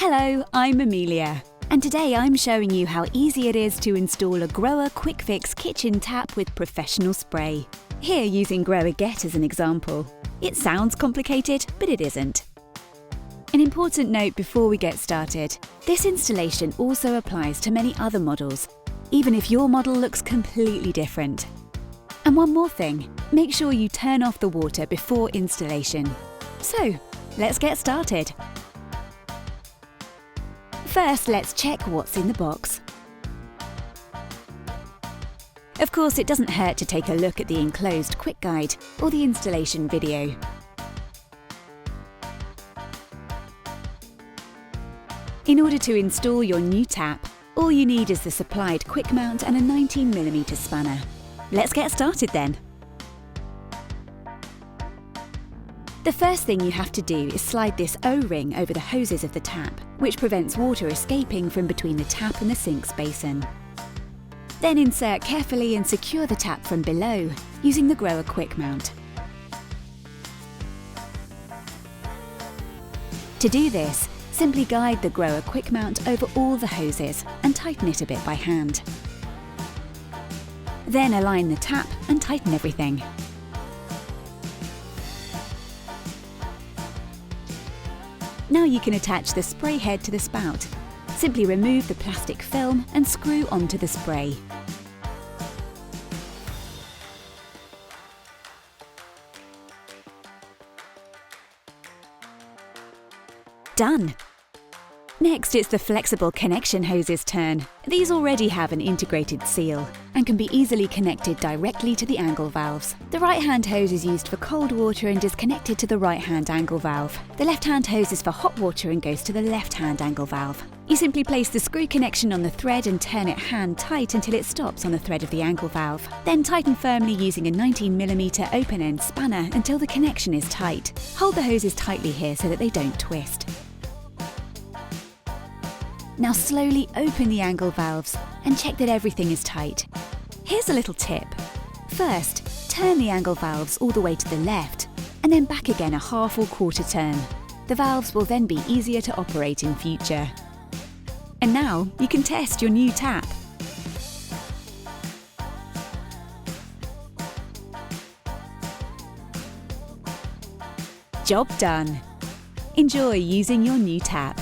Hello, I'm Amelia, and today I'm showing you how easy it is to install a GROHE QuickFix Kitchen tap with Professional Spray. Here using GROHE Get as an example. It sounds complicated, but it isn't. An important note before we get started, this installation also applies to many other models, even if your model looks completely different. And one more thing, make sure you turn off the water before installation. So, let's get started. First, let's check what's in the box. Of course, it doesn't hurt to take a look at the enclosed quick guide or the installation video. In order to install your new tap, all you need is the supplied quick mount and a 19mm spanner. Let's get started then. The first thing you have to do is slide this O-ring over the hoses of the tap, which prevents water escaping from between the tap and the sink's basin. Then insert carefully and secure the tap from below, using the GROHE Quick Mount. To do this, simply guide the GROHE Quick Mount over all the hoses and tighten it a bit by hand. Then align the tap and tighten everything. Now you can attach the spray head to the spout. Simply remove the plastic film and screw onto the spray. Done! Next, it's the flexible connection hoses' turn. These already have an integrated seal and can be easily connected directly to the angle valves. The right-hand hose is used for cold water and is connected to the right-hand angle valve. The left-hand hose is for hot water and goes to the left-hand angle valve. You simply place the screw connection on the thread and turn it hand tight until it stops on the thread of the angle valve. Then tighten firmly using a 19mm open-end spanner until the connection is tight. Hold the hoses tightly here so that they don't twist. Now slowly open the angle valves and check that everything is tight. Here's a little tip. First, turn the angle valves all the way to the left and then back again a half or quarter turn. The valves will then be easier to operate in future. And now you can test your new tap. Job done! Enjoy using your new tap.